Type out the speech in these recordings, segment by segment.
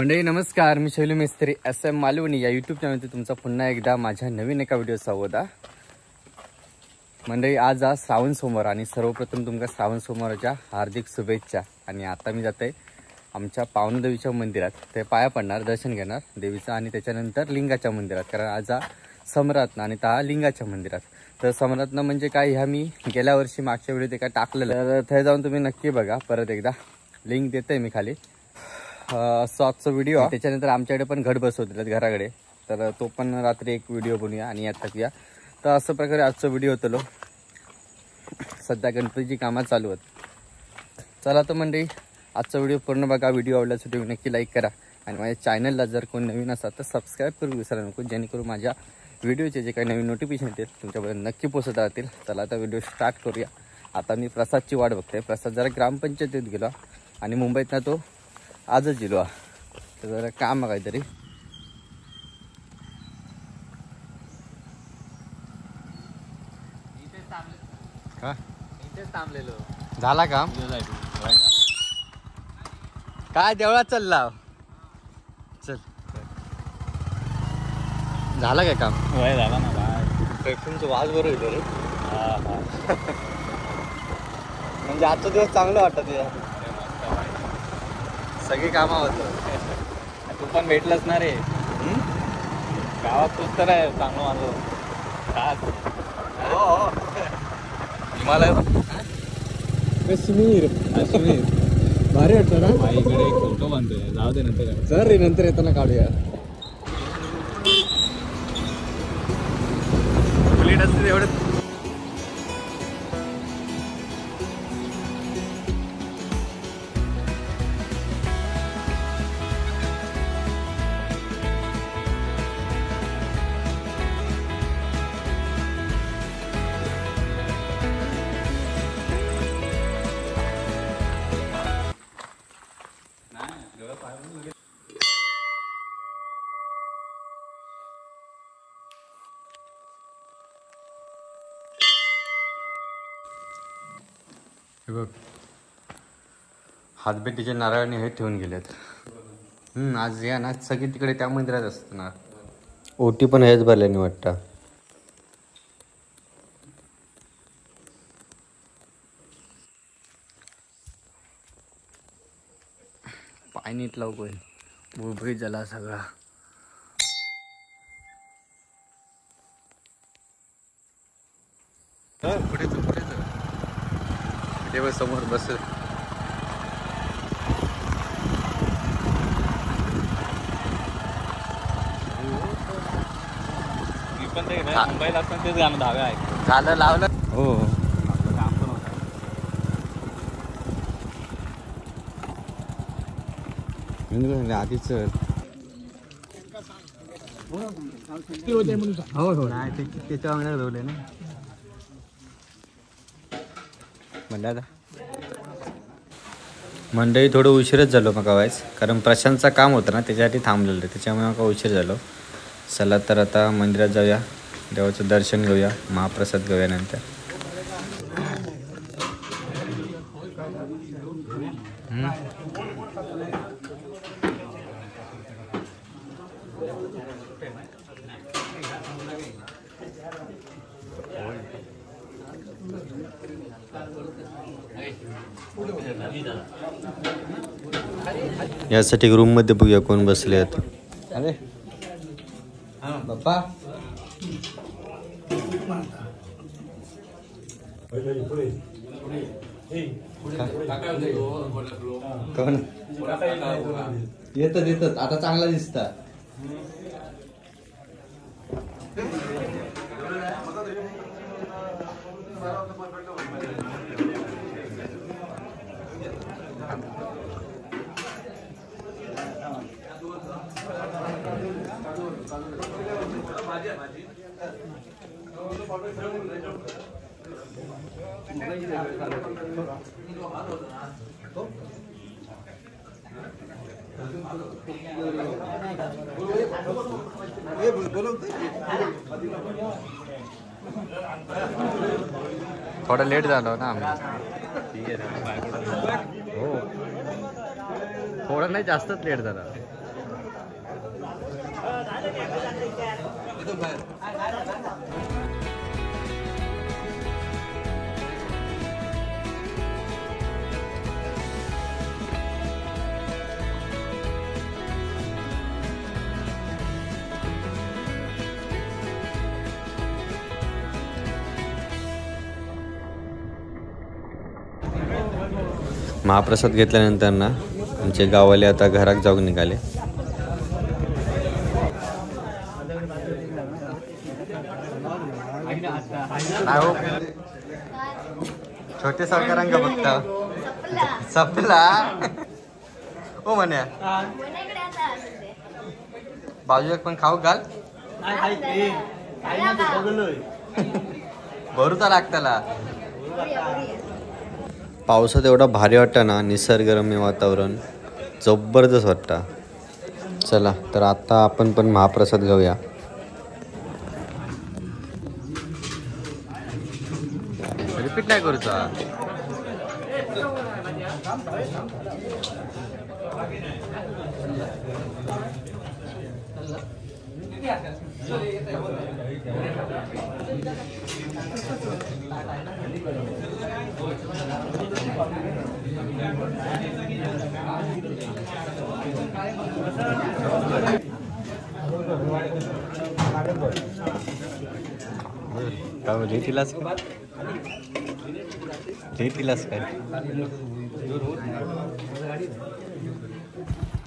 मंडळी नमस्कार, मी शैलू मिस्त्री SM मालवणी या यूट्यूब चॅनलवरती तुमचा पुन्हा एकदा माझ्या नवीन एका व्हिडिओ स्वागत आहे. मंडळी आज श्रावण सोमवार आणि सर्वप्रथम तुमका श्रावण सोमवारच्या हार्दिक शुभेच्छा. आणि आता मी जाते आमच्या पावनदेवीच्या मंदिरात, ते पाया पडणार, दर्शन घेणार देवीचं आणि त्याच्यानंतर लिंगाच्या मंदिरात, कारण आज सम्राटन आणि त्या लिंगाच्या मंदिरात. तर सम्राटन म्हणजे काय, ह्या मी गेल्या वर्षी मागच्या व्हिडिओत एका टाकलेलं, तर ते जाऊन तुम्ही नक्की बघा. परत एकदा लिंक देते मी खाली. असं आजचा व्हिडिओ. त्याच्यानंतर आमच्याकडे पण घट बसवतात घराकडे, तर तो पण रात्री एक व्हिडिओ बनवूया आणि यात टाकूया. तर असं प्रकारे आजचा व्हिडिओ होतो. सध्या गणपतीची कामं चालू आहेत. चला तर मंडळी आजचा व्हिडिओ पूर्ण बघा. व्हिडिओ आवडल्यास व्हिडिओ नक्की लाईक करा आणि माझ्या चॅनलला जर कोण नवीन असाल तर सबस्क्राईब करू विसरा नको, जेणेकरून माझ्या व्हिडिओचे जे काही नवीन नोटिफिकेशन येतील तुमच्यापर्यंत नक्की पोहोचत राहतील. चला आता व्हिडिओ स्टार्ट करूया. आता मी प्रसादची वाट बघते. प्रसाद जरा ग्रामपंचायतीत गेला आणि मुंबईतनं तो आजच गेलो, तर जरा काम काहीतरी. का इथेच थांबलेलो. झाला काम? काय देवळात चालला? चल, झालं काय काम? झाला ना बाय. पेफूमचं वाज बरं येतो रे. म्हणजे आजचा दिवस चांगलं वाटतं तुझ्या. सगळी कामं होतं. तू पण भेटलंच ना रे गावात. तूच तर आहे चांगलं माझं. हो हिमालय काश्मीर भारी वाटतं ना. आईकडे एक फोटो बांधतोय, जाऊ दे नंतर. सर रे नंतर येताना काढूया. प्लेट असते एवढं. हे बघ, हातबेटीच्या नारळाने हे ठेवून गेलेत. आज या ना सगळी तिकडे त्या मंदिरात असतं ना. ओटी पण हेच भरल्याने वाटतं. पाय नीट लावू, बुळबुळीत झाला सगळा. पुढे देव समोर बस. मी पण ते मुंबईला असताना तेच गाणं धागा आहे. झालं लावलं. हो आपलं काम पण होतं आधीच. हो हो नाही त्याच्या अंगणात ठेवले ना म्हणलं. आता मंडळी थोडं उशीरच झालो मग व्हायच, कारण प्रशांतचं काम होतं ना त्याच्यासाठी थांबलेलं, त्याच्यामुळे मग उशीर झालो. चला तर आता मंदिरात जाऊया, देवाचं दर्शन घेऊया, महाप्रसाद घेऊया नंतर. यासाठी रूम मध्ये बघूया कोण बसले आहेत. अरे बाप्पा कोण येतात येतात. आता चांगला दिसता. थोडा लेट झालो ना आम्ही. हो थोडा नाही जास्तच लेट झाला. महाप्रसाद घेतल्यानंतर ना आमचे गाववाले आता घरात जाऊन निघाले. छोटे सरकारांका बघता सपला हो म्हण्या बाजू एक पण खाऊ घाल भरूचा लागताला. पावसात एवढा भारी वाटतं ना, निसर्गरम्य वातावरण जबरदस्त वाटतं. चला तर आता आपण पण महाप्रसाद घेऊया. रिपीट नाही करूचा.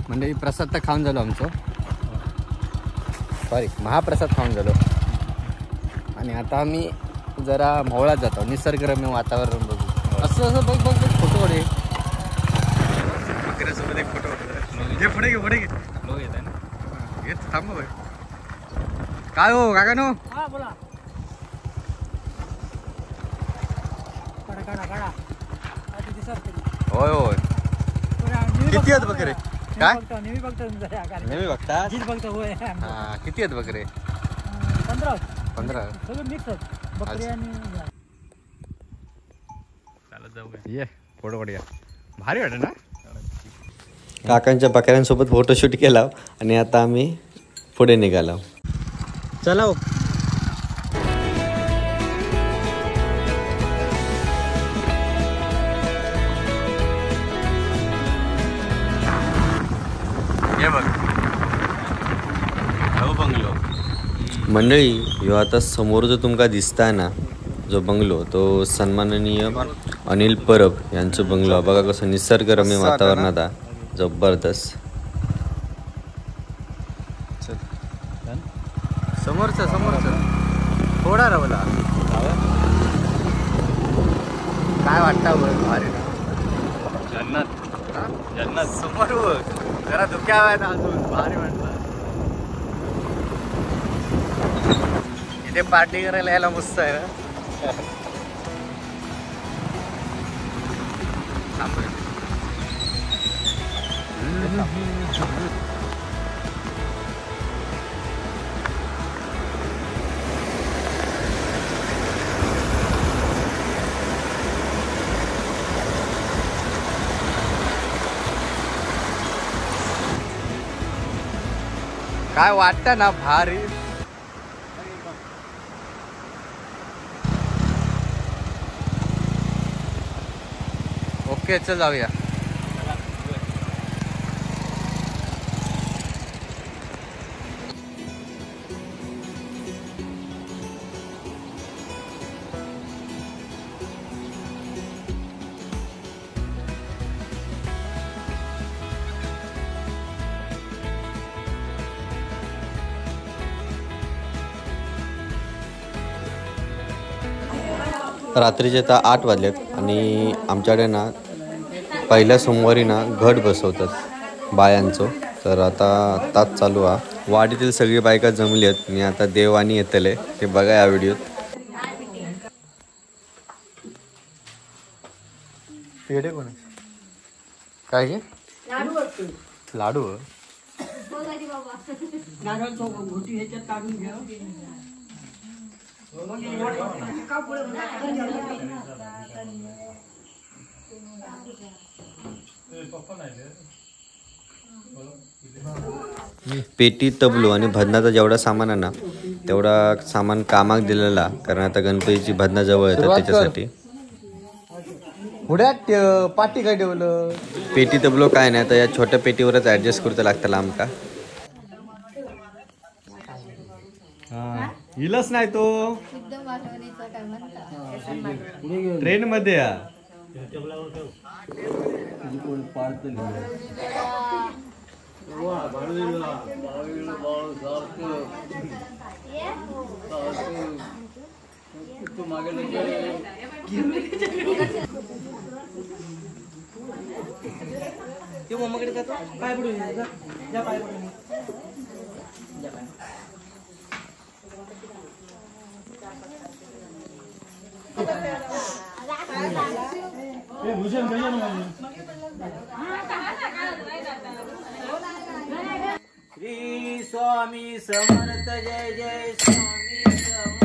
म्हणजे प्रसाद तर खाऊन झालो आमचं, सॉरी महाप्रसाद खाऊन झालो. आणि आता आम्ही जरा मोहळात जातो, निसर्गरम्य वातावरण बघू. असं असं बघ बघ बघ फोटो काढे. बकऱ्यासोबत एक फोटो घे. पुढे घे पुढे घे. लोक येत आहे ना, येत थांब बघ. काय हो काका नो बोला. होय होय. किती आहेत बकरे? काय नेहमी बघतो नेहमी बघता? होय. हा किती आहेत बकरे? 15 सगळं मिक्स बकरी आणि ये फोटो काढूया. भारी वाटत ना. काकांच्या बकऱ्यांसोबत फोटोशूट केला आणि आता आम्ही पुढे निघालो. चला हो. बंगलो मंडळी ह्यो आता समोर जो तुमका दिसता ना जो बंगलो, तो सन्माननीय अनिल परब यांचं बंगलो. बघा कसं निसर्गरम्य वातावरणात आहे, जबरदस्त. समोरचं थोडा रवला काय वाटतं बघ. भारी जन्नत समोर बघ. जरा धुक्या आहेत अजून. भारी वाटतं. इथे पार्टी करायला यायला मस्त आहे ना. काय वाटतं ना भारी. ओके चल जाऊया. रात्रीचे आता 8 वाजलेत आणि आमच्याकडे ना पहिल्या सोमवारी ना घट बसवतात बायांचं. तर आताच चालू आहे. वाडीतील सगळी बायका जमली आहेत. मी आता देवानी येतले ते बघा या व्हिडिओत. पेढे कोण काय घे लाडू पेटी, तबलो आणि भजनाचा जेवढा सामान आहे ना तेवढा सामान कामाक दिलेला, कारण आता गणपतीची भजना जवळ येतात त्याच्यासाठी. पुढ्यात पाठी काय ठेवलं. पेटी तबलो काय नाही, तर या छोट्या पेटीवरच ऍडजस्ट करतो लागतं आमका. हिलच नाही तो ट्रेन मध्ये मम्माकडे जातो पाय पडून जा पाय पडून श्री स्वामी समर्थ जय जय स्वामी समर्थ.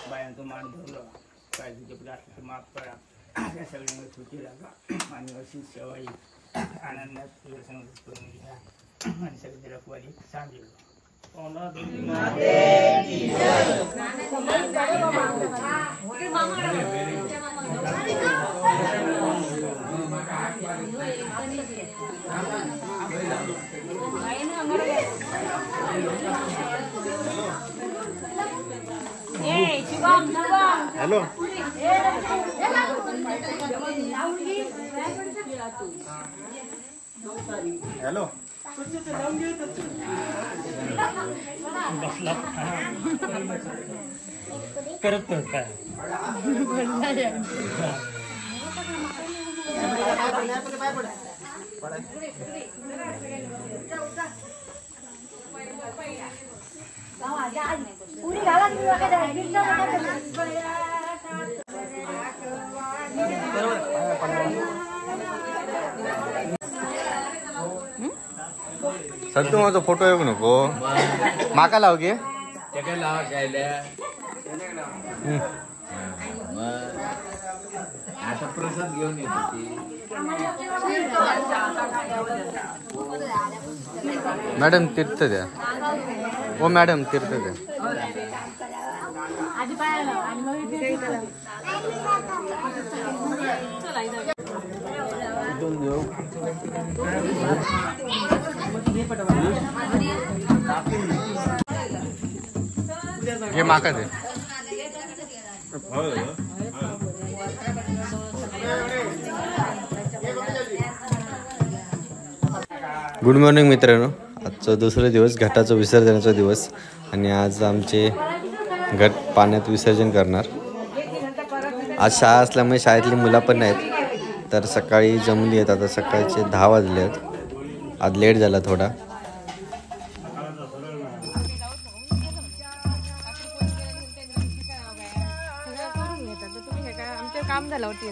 बायांचं मान धरलं काय तुझे प्लास्टिक माफ करा त्या सगळ्यांना सुटी लागा आणि अशी सवयी आनंदात तुझ्या संगत करून घ्या आणि सगळी रखवाली सांगेल. हॅलो हॅलो करत काय सर तू माझा फोटो येऊ नको माका लाव गे आता प्रसाद घेऊन येतो मॅडम तीर्थ द्या हो मॅडम तीर्थ द्या हे माका दे गुड मॉर्निंग मित्रांनो, आजचा दुसरा दिवस घटाचा विसर्जनाचा दिवस आणि आज आमचे घट पाण्यात विसर्जन करणार. आज शाळा असल्यामुळे शाळेतली मुलं पण नाहीत तर सकाळी जमली आहेत. आता सकाळचे 10 वाजले आहेत. आज लेट झाला थोडा. काम झालं होती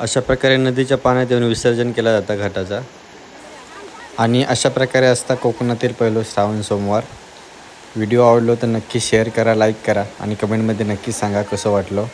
अशा प्रकारे नदीच्या पाण्यात येऊन विसर्जन केला जातं घाटाचा. आणि अशा प्रकारे असता कोकणातील पहिलं श्रावण सोमवार. व्हिडिओ आवडलो तर नक्की शेअर करा, लाईक करा आणि कमेंटमध्ये नक्की सांगा कसं वाटलं.